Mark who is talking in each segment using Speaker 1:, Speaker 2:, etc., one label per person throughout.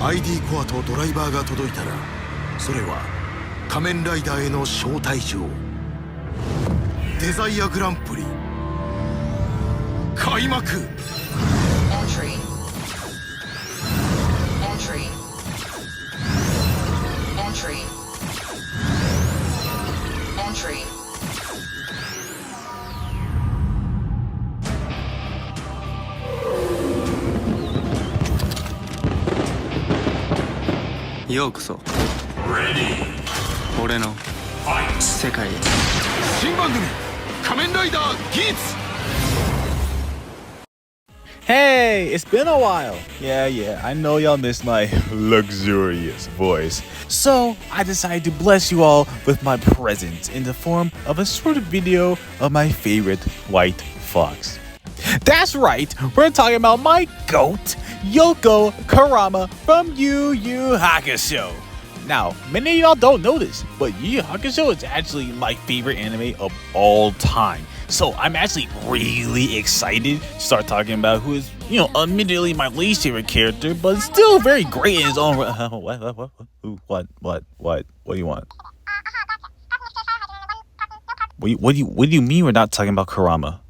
Speaker 1: ID コアとドライバーが届いたら、それは仮面ライダーへの招待状。デザイアグランプリ開幕。
Speaker 2: Entry. Entry. Entry. Entry.
Speaker 3: Yokoso. Ready. 俺の世界へ。
Speaker 1: 新番組仮面ライダーギーツ。
Speaker 4: Hey, it's been a while. Yeah, I know y'all miss my luxurious voice. So, I decided to bless you all with my presence in the form of a short video of my favorite white fox. That's right, we're talking about my GOAT, Yoko Kurama from Yu Yu Hakusho. Now, many of y'all don't know this, but Yu Yu Hakusho is actually my favorite anime of all time. So I'm actually really excited to start talking about who is, admittedly my least favorite character, but still very great in his own right. What do you want? What do you mean we're not talking about Kurama?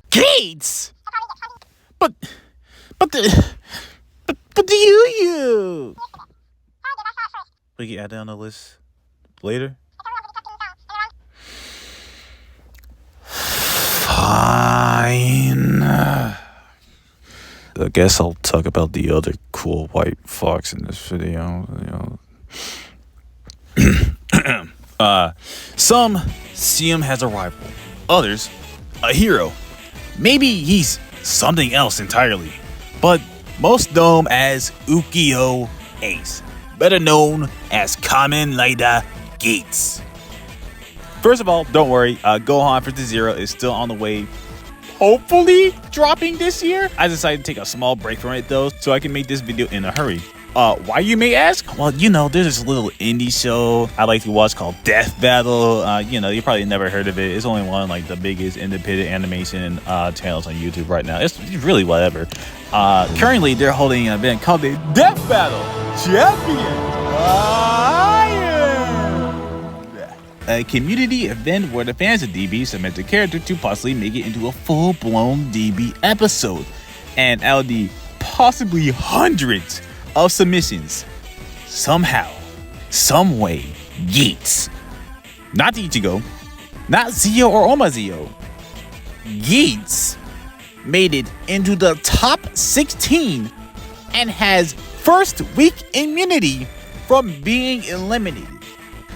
Speaker 4: Geats! But the Yu. We can add that on the list later. Fine. I guess I'll talk about the other cool white fox in this video. Some see him as a rival, others a hero. Maybe he's something else entirely, but most know him as Ukiyo Ace, better known as Kamen Rider Geats. First of all, don't worry, Gohan Versus Zero is still on the way, hopefully dropping this year. I decided to take a small break from it though, so I can make this video in a hurry. Why you may ask? Well, there's this little indie show I like to watch called Death Battle. You probably never heard of it. It's only one of like the biggest independent animation channels on YouTube right now. It's really whatever. Currently, they're holding an event called the Death Battle Champions. A community event where the fans of DB submit their character to possibly make it into a full-blown DB episode. And out of the possibly hundreds of submissions, somehow, someway, Geats, not Ichigo, not Zio or Omazio, Geats made it into the top 16 and has first week immunity from being eliminated.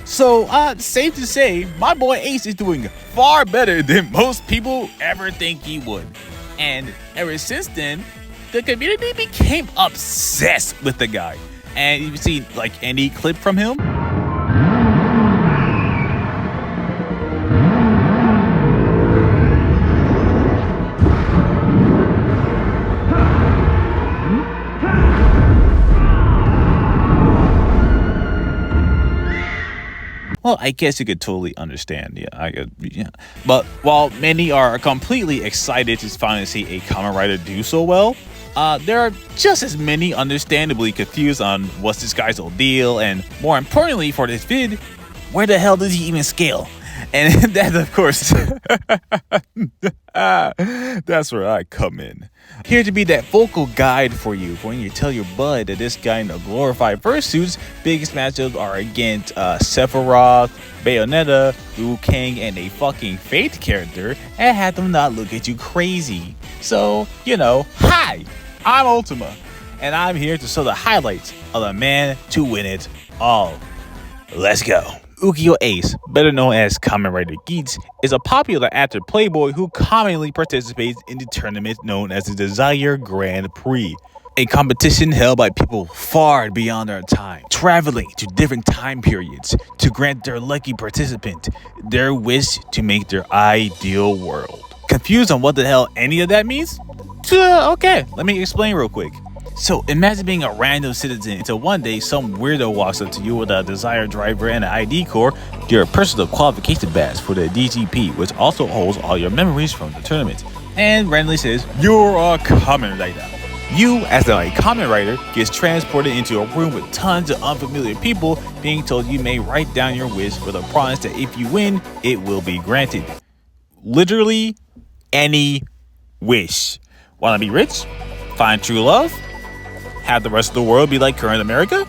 Speaker 4: So, safe to say, my boy Ace is doing far better than most people ever think he would. And ever since then, the community became obsessed with the guy. And you've seen, like, any clip from him? Well, I guess you could totally understand. Yeah. But while many are completely excited to finally see a Kamen Rider do so well, there are just as many understandably confused on what's this guy's whole deal, and more importantly for this vid, where the hell does he even scale? And that, of course, that's where I come in. Here to be that vocal guide for you for when you tell your bud that this guy in the glorified fursuits, biggest matchups are against Sephiroth, Bayonetta, Liu-Kang, and a fucking Fate character, and have them not look at you crazy. So, hi, I'm Ultima, and I'm here to show the highlights of the man to win it all. Let's go. Ukiyo Ace, better known as Kamen Rider Geats, is a popular actor playboy who commonly participates in the tournament known as the Desire Grand Prix, a competition held by people far beyond their time, traveling to different time periods to grant their lucky participant their wish to make their ideal world. Confused on what the hell any of that means? Okay, let me explain real quick. So imagine being a random citizen until one day some weirdo walks up to you with a Desire driver and an ID core, your personal qualification badge for the DGP, which also holds all your memories from the tournament, and randomly says, "You're a Kamen Rider." You, as a Kamen Rider, gets transported into a room with tons of unfamiliar people, being told you may write down your wish with a promise that if you win, it will be granted. Literally any wish. Want to be rich? Find true love? Have the rest of the world be like current America?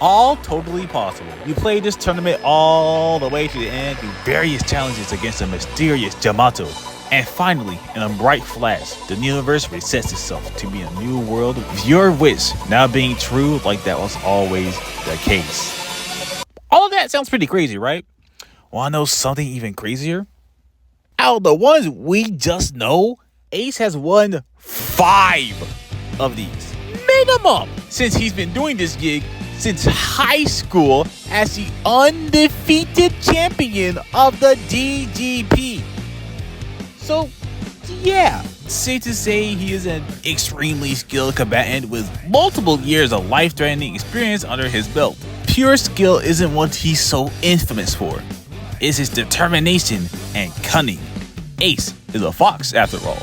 Speaker 4: All totally possible. You play this tournament all the way to the end through various challenges against a mysterious Yamato. And finally, in a bright flash, the universe resets itself to be a new world with your wish now being true like that was always the case. All of that sounds pretty crazy, right? Wanna know something even crazier? Out of the ones we just know, Ace has won 5 of these. Minimum! Since he's been doing this gig since high school as the undefeated champion of the DGP. So, yeah, safe to say he is an extremely skilled combatant with multiple years of life-threatening experience under his belt. Pure skill isn't what he's so infamous for. It's his determination and cunning. Ace is a fox after all.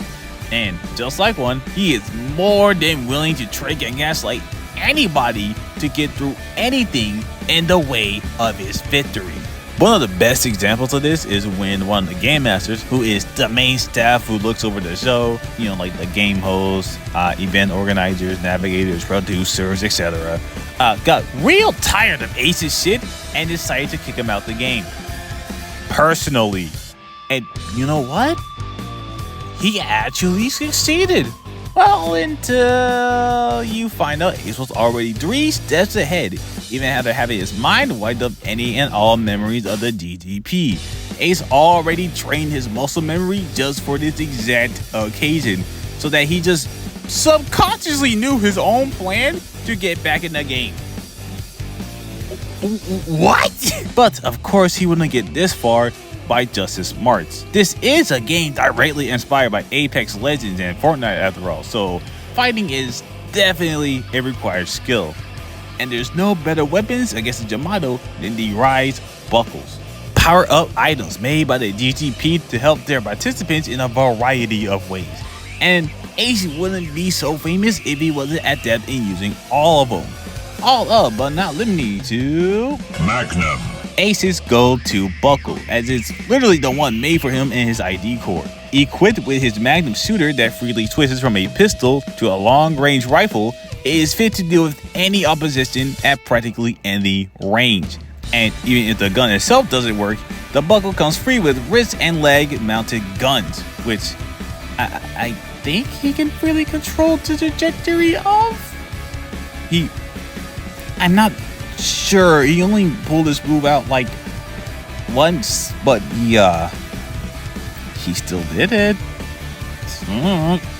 Speaker 4: And just like one, he is more than willing to trick and gaslight anybody to get through anything in the way of his victory. One of the best examples of this is when one of the game masters, who is the main staff who looks over the show, like the game hosts, event organizers, navigators, producers, etc., got real tired of Ace's shit and decided to kick him out the game. Personally. And you know what? He actually succeeded. Well, until you find out Ace was already 3 steps ahead, even after having his mind wiped of any and all memories of the DGP. Ace already trained his muscle memory just for this exact occasion, so that he just subconsciously knew his own plan to get back in the game. What? But of course he wouldn't get this far by just his smarts. This is a game directly inspired by Apex Legends and Fortnite after all, so fighting is definitely a required skill. And there's no better weapons against the Yamato than the Rise Buckles. Power-up items made by the DGP to help their participants in a variety of ways. And Ace wouldn't be so famous if he wasn't adept in using all of them. All of, but not limited to
Speaker 3: Magnum.
Speaker 4: Ace's go-to buckle, as it's literally the one made for him in his ID core. Equipped with his Magnum shooter that freely twists from a pistol to a long-range rifle, it is fit to deal with any opposition at practically any range. And even if the gun itself doesn't work, the buckle comes free with wrist and leg mounted guns, which I think he can freely control the trajectory of? I'm not sure. He only pulled this move out like once, but he still did it.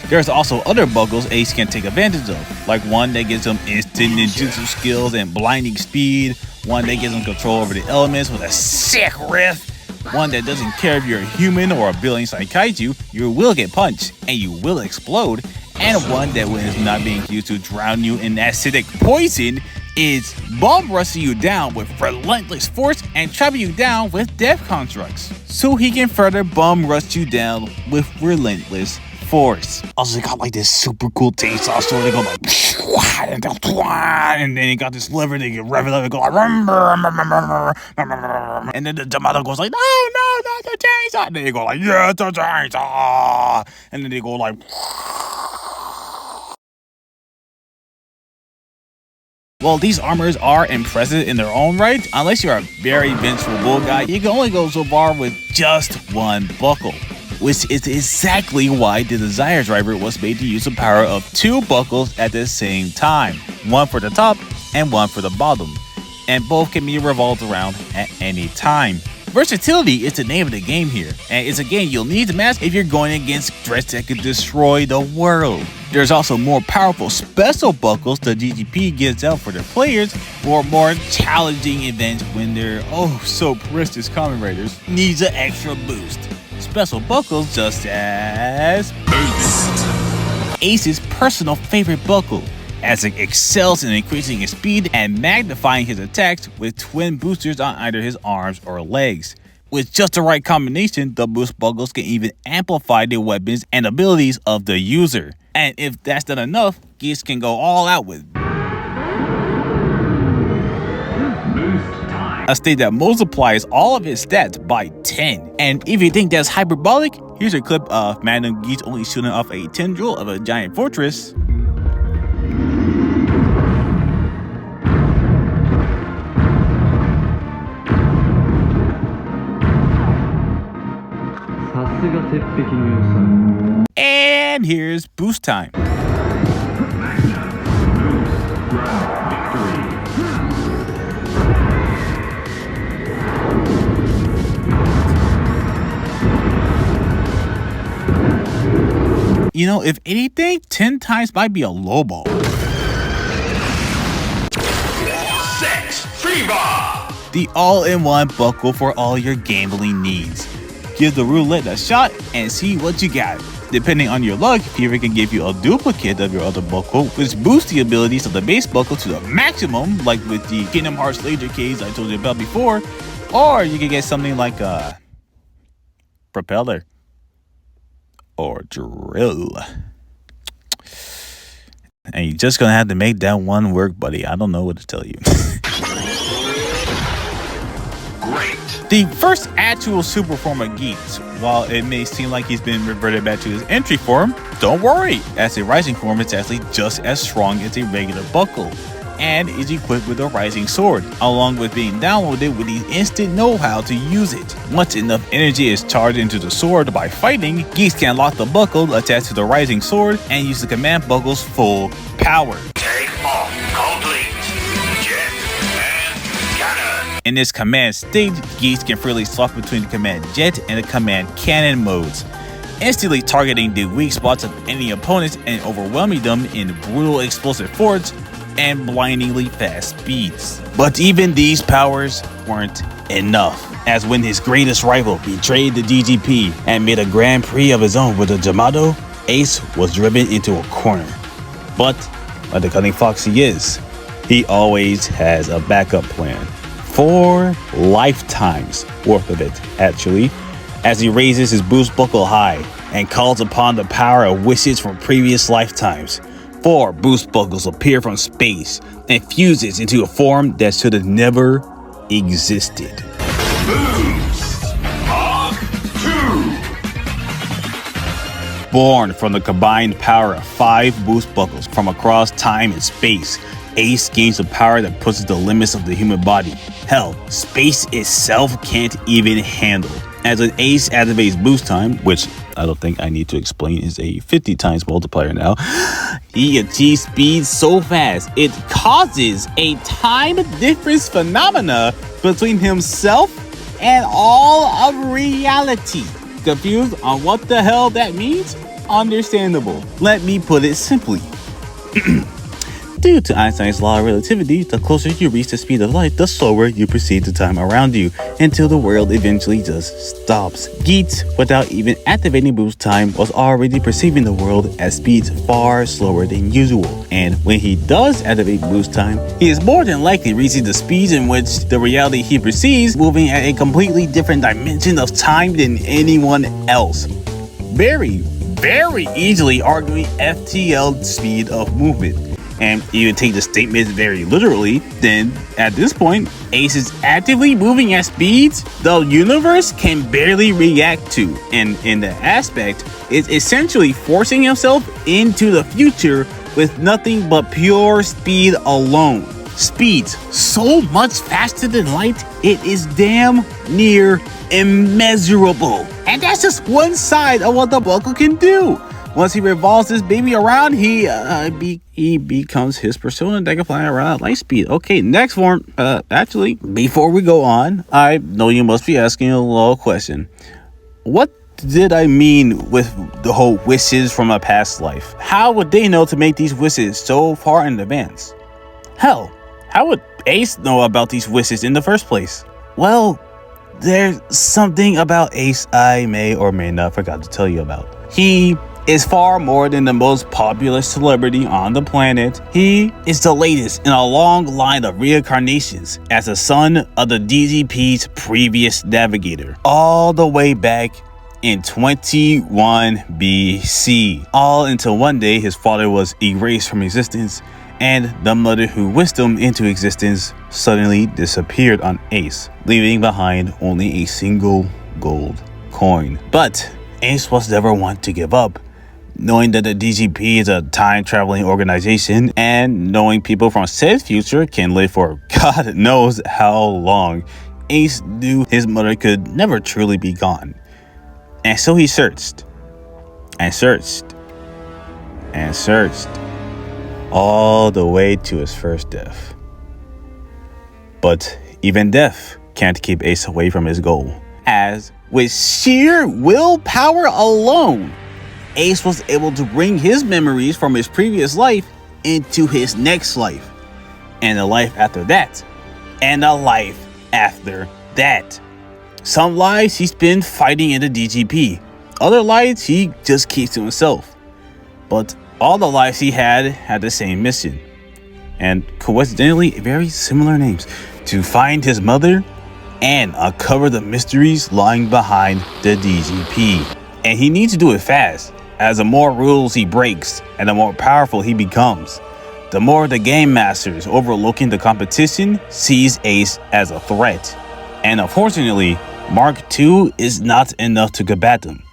Speaker 4: There's also other buckles Ace can take advantage of, like one that gives him instant ninjutsu skills and blinding speed, one that gives him control over the elements with a sick riff, one that doesn't care if you're a human or a billion kaiju, you will get punched and you will explode, and one that, when it's not being used to drown you in acidic poison, is bomb rushing you down with relentless force and trapping you down with death constructs, so he can further bomb rush you down with relentless force. Also, got like this super cool chainsaw sword that go like, and then he got this lever that you can rev it up and go like, and then the Yamato goes like, no, not the chainsaw. And then they go like, yeah, it's a chainsaw. And then they go like, while these armors are impressive in their own right, unless you're a very vengeful bull guy, you can only go so far with just one buckle, which is exactly why the Desire Driver was made to use the power of 2 buckles at the same time, one for the top and one for the bottom, and both can be revolved around at any time. Versatility is the name of the game here, and it's a game you'll need to master if you're going against threats that could destroy the world. There's also more powerful special buckles the DGP gives out for their players for more challenging events when their so precious Kamen Riders needs an extra boost. Special buckles just as Ace's personal favorite buckle, as it excels in increasing his speed and magnifying his attacks with twin boosters on either his arms or legs. With just the right combination, the boost buckles can even amplify the weapons and abilities of the user. And if that's not enough, Geats can go all out with a state that multiplies all of his stats by 10. And if you think that's hyperbolic, here's a clip of Madam Geats only shooting off a tendril of a giant fortress. And here's boost time. You know, if anything, 10 times might be a low ball. The all-in-one buckle for all your gambling needs. Give the roulette a shot and see what you got. Depending on your luck, Fever can give you a duplicate of your other buckle, which boosts the abilities of the base buckle to the maximum, like with the Kingdom Hearts laser case I told you about before, or you can get something like a propeller or drill. And you're just gonna have to make that one work, buddy. I don't know what to tell you. The first actual super form of Geats, while it may seem like he's been reverted back to his entry form, don't worry, as a rising form it's actually just as strong as a regular buckle, and is equipped with a rising sword, along with being downloaded with the instant know-how to use it. Once enough energy is charged into the sword by fighting, Geats can lock the buckle attached to the rising sword and use the command buckle's full power. In this command state, Geats can freely swap between the command jet and the command cannon modes, instantly targeting the weak spots of any opponent and overwhelming them in brutal explosive force and blindingly fast speeds. But even these powers weren't enough, as when his greatest rival betrayed the DGP and made a Grand Prix of his own with the Yamato, Ace was driven into a corner. But, like the cunning fox he is, he always has a backup plan. 4 lifetimes worth of it, actually, as he raises his boost buckle high and calls upon the power of wishes from previous lifetimes. 4 boost buckles appear from space and fuses into a form that should have never existed. Boost Mark 2. Born from the combined power of 5 boost buckles from across time and space, Ace gains a power that pushes the limits of the human body. Hell, space itself can't even handle. As an Ace activates boost time, which I don't think I need to explain is a 50 times multiplier now, he achieves speed so fast it causes a time difference phenomena between himself and all of reality. Confused on what the hell that means? Understandable. Let me put it simply. Due to Einstein's law of relativity, the closer you reach the speed of light, the slower you perceive the time around you, until the world eventually just stops. Geats, without even activating boost time, was already perceiving the world at speeds far slower than usual. And when he does activate boost time, he is more than likely reaching the speeds in which the reality he perceives, moving at a completely different dimension of time than anyone else. Very easily arguing FTL speed of movement. And even take the statement very literally, then at this point, Ace is actively moving at speeds the universe can barely react to, and in that aspect, is essentially forcing himself into the future with nothing but pure speed alone. Speeds so much faster than light, it is damn near immeasurable. And that's just one side of what the buckle can do. Once he revolves this baby around, he becomes his persona that can fly around at light speed. Okay, next form. Actually, before we go on, I know you must be asking a little question. What did I mean with the whole wishes from a past life? How would they know to make these wishes so far in advance? Hell, how would Ace know about these wishes in the first place? Well, there's something about Ace I may or may not forgot to tell you about. He is far more than the most popular celebrity on the planet. He is the latest in a long line of reincarnations as a son of the DGP's previous navigator, all the way back in 21 BC. All until one day his father was erased from existence, and the mother who whisked him into existence suddenly disappeared on Ace, leaving behind only a single gold coin. But Ace was never one to give up. Knowing that the DGP is a time-traveling organization, and knowing people from said future can live for God knows how long, Ace knew his mother could never truly be gone. And so he searched, and searched, and searched, all the way to his first death. But even death can't keep Ace away from his goal, as with sheer willpower alone, Ace was able to bring his memories from his previous life into his next life, and a life after that, and a life after that. Some lives he spent fighting in the DGP, other lives he just keeps to himself. But all the lives he had the same mission, and coincidentally very similar names: to find his mother and uncover the mysteries lying behind the DGP. And he needs to do it fast, as the more rules he breaks and the more powerful he becomes, the more the game masters overlooking the competition sees Ace as a threat. And unfortunately, Mark II is not enough to combat them.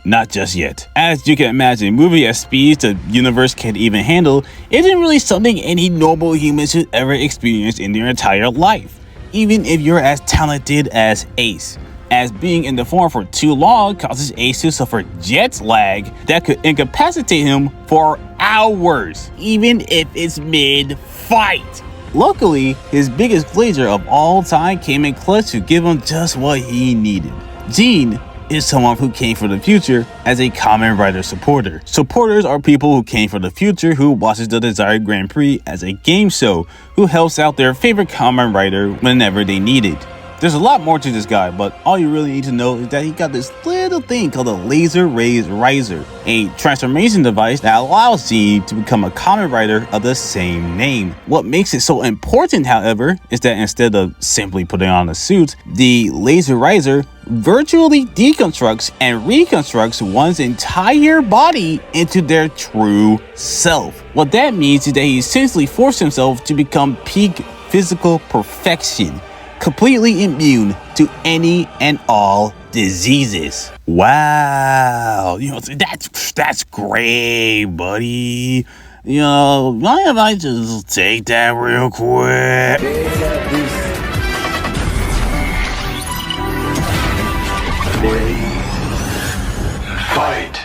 Speaker 4: Not just yet. As you can imagine, moving at speeds the universe can't even handle isn't really something any normal human should ever experience in their entire life, even if you're as talented as Ace, as being in the form for too long causes Ace to suffer jet lag that could incapacitate him for hours, even if it's mid-fight. Luckily, his biggest glazer of all time came in clutch to give him just what he needed. Gene is someone who came from the future as a Kamen Rider supporter. Supporters are people who came from the future who watches the desired Grand Prix as a game show, who helps out their favorite Kamen Rider whenever they need it. There's a lot more to this guy, but all you really need to know is that he got this little thing called a Laser Raise Riser, a transformation device that allows Gene to become a Kamen Rider of the same name. What makes it so important, however, is that instead of simply putting on a suit, the Laser Riser virtually deconstructs and reconstructs one's entire body into their true self. What that means is that he essentially forced himself to become peak physical perfection, completely immune to any and all diseases. Wow, that's great, buddy. Mind if I just take that real quick?
Speaker 3: Fight.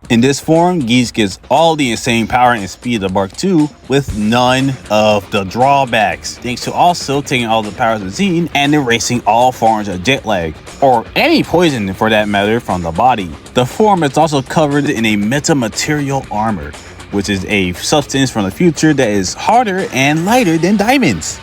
Speaker 4: In this form, Geats gets all the insane power and speed of Mark II with none of the drawbacks, thanks to also taking all the powers of Gene and erasing all forms of jet lag, or any poison for that matter, from the body. The form is also covered in a metamaterial armor, which is a substance from the future that is harder and lighter than diamonds.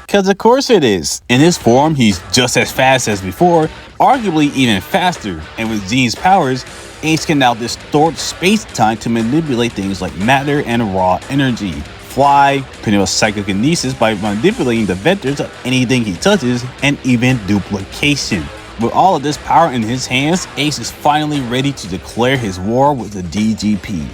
Speaker 4: Cause of course it is. In his form, he's just as fast as before, arguably even faster, and with Gene's powers, Ace can now distort space-time to manipulate things like matter and raw energy, fly, pretty much psychokinesis by manipulating the vectors of anything he touches, and even duplication. With all of this power in his hands, Ace is finally ready to declare his war with the DGP.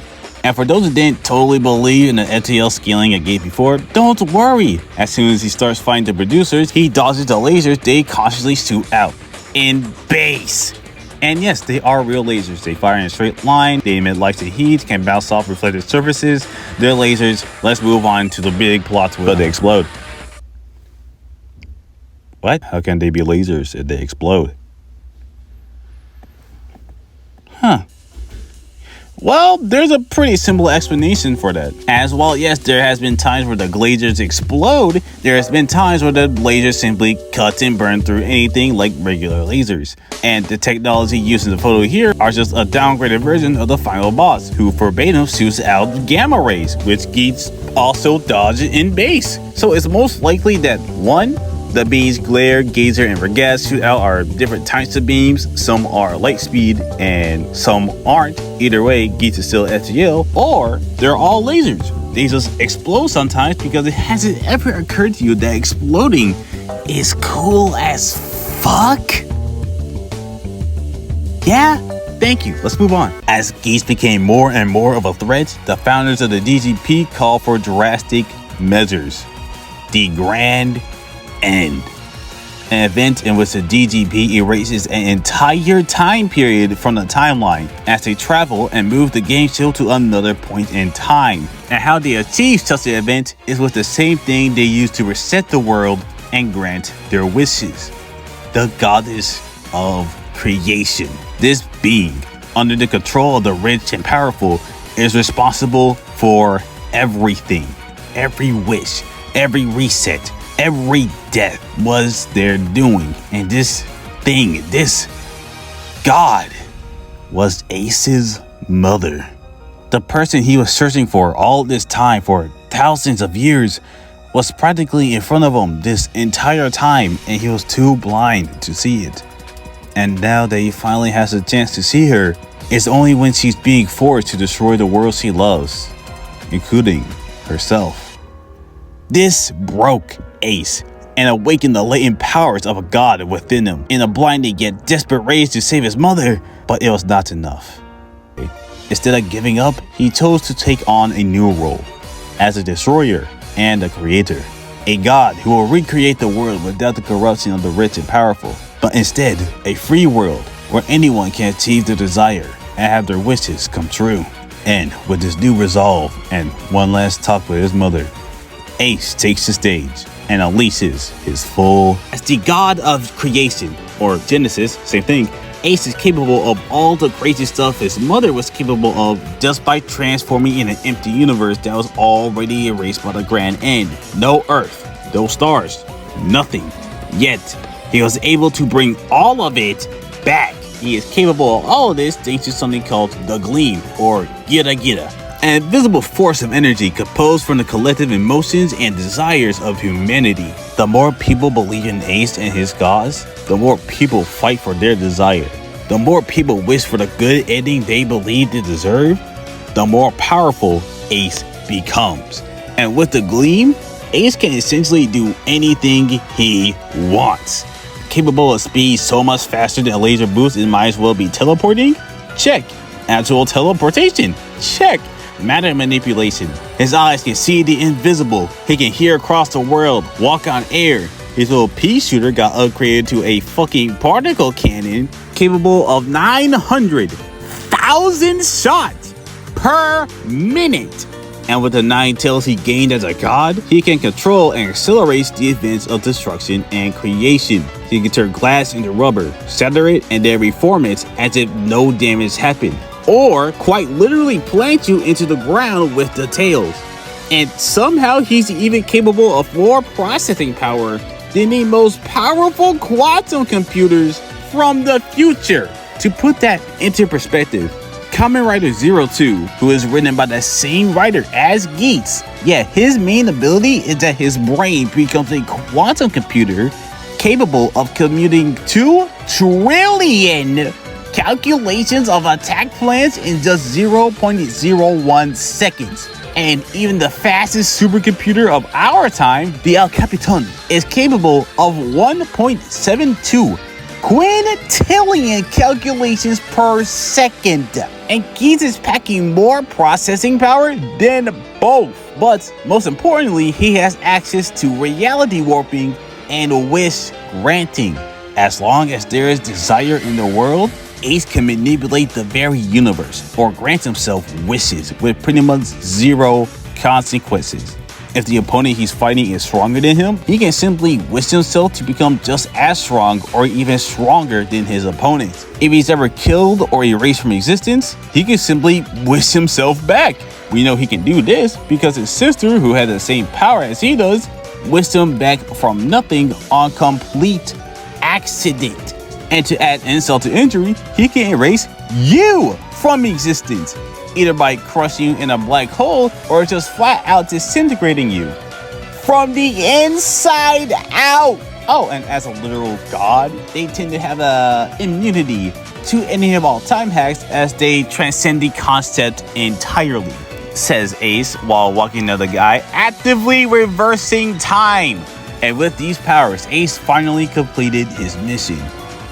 Speaker 4: And for those who didn't totally believe in the FTL scaling I gave before, don't worry. As soon as he starts fighting the producers, he dodges the lasers they consciously shoot out in base. And yes, they are real lasers. They fire in a straight line, they emit light to heat, can bounce off reflected surfaces. They're lasers. Let's move on to the big plot twist. But they explode. What? How can they be lasers if they explode? Huh. Well, there's a pretty simple explanation for that. As well, yes, there has been times where the lasers explode. There has been times where the lasers simply cut and burn through anything like regular lasers. And the technology used in the photo here are just a downgraded version of the final boss, who verbatim shoots out gamma rays, which Geats also dodges in base. So it's most likely that 1, the beams glare, gazer, and regas shoot out are different types of beams. Some are light speed and some aren't. Either way, Geats is still FTL, or they're all lasers. They just explode sometimes because it hasn't ever occurred to you that exploding is cool as fuck. Yeah? Thank you. Let's move on. As Geats became more and more of a threat, the founders of the DGP called for drastic measures. The Grand End. An event in which the DGP erases an entire time period from the timeline as they travel and move the game show to another point in time. And how they achieve such an event is with the same thing they use to reset the world and grant their wishes. The goddess of creation. This being, under the control of the rich and powerful, is responsible for everything. Every wish, every reset, every death was their doing. And this thing, this god, was Ace's mother. The person he was searching for all this time, for thousands of years, was practically in front of him this entire time, and he was too blind to see it. And now that he finally has a chance to see her, it's only when she's being forced to destroy the world she loves, including herself. This broke Ace and awakened the latent powers of a god within him in a blinding yet desperate rage to save his mother, but it was not enough. Instead of giving up, he chose to take on a new role as a destroyer and a creator. A god who will recreate the world without the corruption of the rich and powerful, but instead a free world where anyone can achieve their desire and have their wishes come true. And with this new resolve and one last talk with his mother, Ace takes the stage and unleashes his full. As the god of creation, or Genesis, same thing, Ace is capable of all the crazy stuff his mother was capable of just by transforming in an empty universe that was already erased by the Grand End. No Earth, no stars, nothing. Yet, he was able to bring all of it back. He is capable of all of this thanks to something called the Gleam, or Gira Gira, an invisible force of energy composed from the collective emotions and desires of humanity. The more people believe in Ace and his gods, the more people fight for their desire. The more people wish for the good ending they believe they deserve, the more powerful Ace becomes. And with the Gleam, Ace can essentially do anything he wants. Capable of speed so much faster than a laser boost, it might as well be teleporting? Check. Actual teleportation? Check. Matter manipulation. His eyes can see the invisible. He can hear across the world, walk on air. His little pea shooter got upgraded to a fucking particle cannon capable of 900,000 shots per minute. And with the 9 tails he gained as a god, he can control and accelerate the events of destruction and creation. He can turn glass into rubber, shatter it, and then reform it as if no damage happened. Or quite literally plant you into the ground with the tails. And somehow he's even capable of more processing power than the most powerful quantum computers from the future. To put that into perspective, Kamen Rider 02, who is written by the same writer as Geats, his main ability is that his brain becomes a quantum computer capable of computing 2 trillion calculations of attack plans in just 0.01 seconds. And even the fastest supercomputer of our time, the El Capitan, is capable of 1.72 quintillion calculations per second. And Geats is packing more processing power than both. But most importantly, he has access to reality warping and wish granting. As long as there is desire in the world, Ace can manipulate the very universe or grant himself wishes with pretty much zero consequences. If the opponent he's fighting is stronger than him, he can simply wish himself to become just as strong or even stronger than his opponent. If he's ever killed or erased from existence, he can simply wish himself back. We know he can do this because his sister, who has the same power as he does, wished him back from nothing on complete accident. And to add insult to injury, he can erase you from existence, either by crushing you in a black hole or just flat out disintegrating you from the inside out. Oh, and as a literal god, they tend to have a immunity to any of all time hacks as they transcend the concept entirely, says Ace while walking another guy, actively reversing time. And with these powers, Ace finally completed his mission.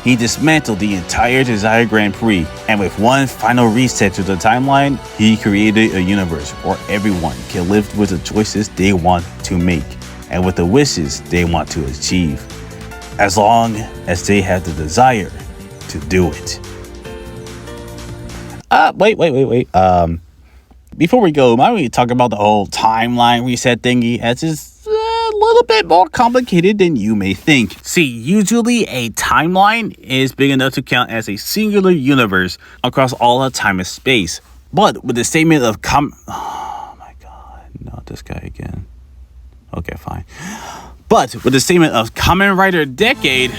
Speaker 4: he dismantled the entire Desire Grand Prix, and with one final reset to the timeline, he created a universe where everyone can live with the choices they want to make, and with the wishes they want to achieve, as long as they have the desire to do it. Wait. Before we go, why don't we talk about the whole timeline reset thingy, as it's a little bit more complicated than you may think. See, usually a timeline is big enough to count as a singular universe across all of time and space. But with the statement of oh my god, not this guy again. Okay, fine. But with the statement of Kamen Rider Decade,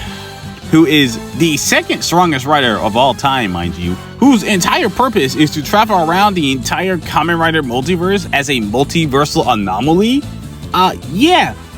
Speaker 4: who is the second strongest writer of all time, mind you, whose entire purpose is to travel around the entire Kamen Rider multiverse as a multiversal anomaly,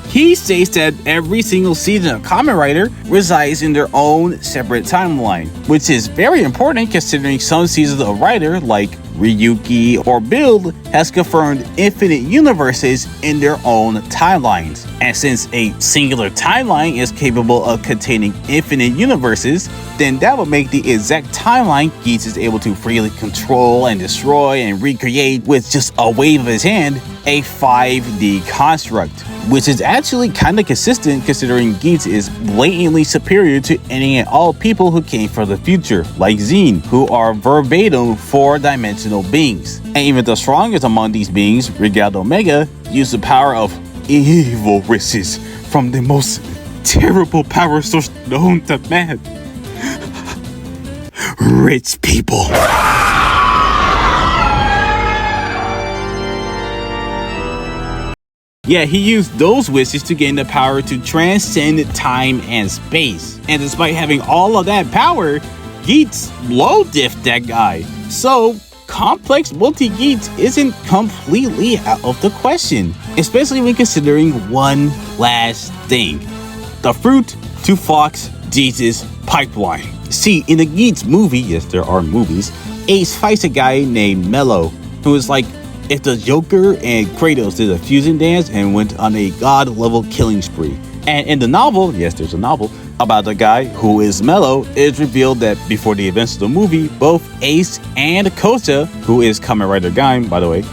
Speaker 4: he states that every single season of Kamen Rider resides in their own separate timeline, which is very important considering some seasons of Rider, like Ryuki or Build, has confirmed infinite universes in their own timelines. And since a singular timeline is capable of containing infinite universes, then that would make the exact timeline Geats is able to freely control and destroy and recreate with just a wave of his hand a 5D construct, which is actually kind of consistent considering Geats is blatantly superior to any and all people who came from the future, like Zine, who are verbatim 4-dimensional beings. And even the strongest among these beings, Regal Omega, use the power of evil riches from the most terrible power source known to man. Rich people. Yeah, he used those wishes to gain the power to transcend time and space. And despite having all of that power, Geats low-diffed that guy. So, complex multi-Geats isn't completely out of the question, especially when considering one last thing: the fruit to Fox Geats' pipeline. See, in the Geats movie, yes, there are movies, Ace fights a guy named Mello, who is like if the Joker and Kratos did a fusion dance and went on a god-level killing spree. And in the novel, yes, there's a novel about the guy who is Mello, it's revealed that before the events of the movie, both Ace and Kota, who is Kamen Rider Gaim, by the way,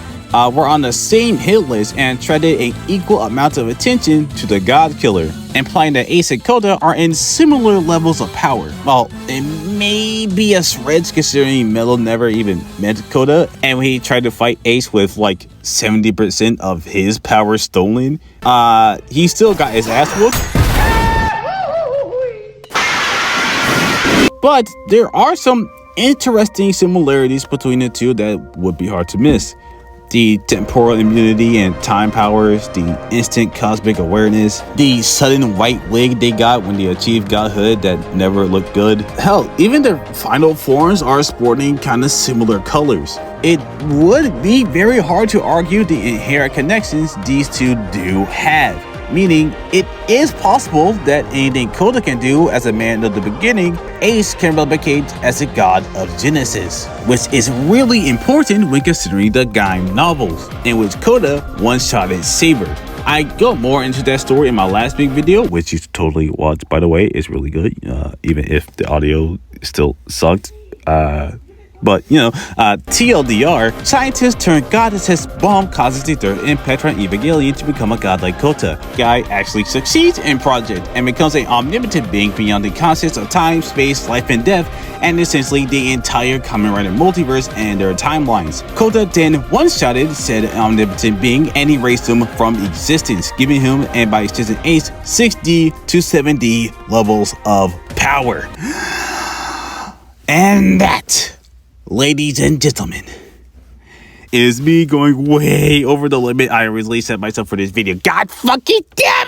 Speaker 4: were on the same hit list and treated an equal amount of attention to the God Killer, implying that Ace and Kota are in similar levels of power. Well, it may be a stretch considering Mello never even met Kota, and when he tried to fight Ace with like 70% of his power stolen, he still got his ass whooped. But there are some interesting similarities between the two that would be hard to miss. The temporal immunity and time powers, the instant cosmic awareness, the sudden white wig they got when they achieved godhood that never looked good. Hell, even their final forms are sporting kind of similar colors. It would be very hard to argue the inherent connections these two do have. Meaning, it is possible that anything Kota can do as a man of the beginning, Ace can replicate as a god of Genesis, which is really important when considering the Gaim novels, in which Kota one-shotted Saber. I go more into that story in my last big video, which you should totally watch, by the way. It's really good, even if the audio still sucked. But, TLDR, scientists turn goddess bomb causes the third impact on Evangelion to become a god like Kota. Guy actually succeeds in project and becomes an omnipotent being beyond the concepts of time, space, life, and death, and essentially the entire Kamen Rider multiverse and their timelines. Kota then one-shotted said omnipotent being and erased him from existence, giving him, and by extension Ace, 6D to 7D levels of power. And that, ladies and gentlemen, is me going way over the limit I originally set myself for this video. God fucking damn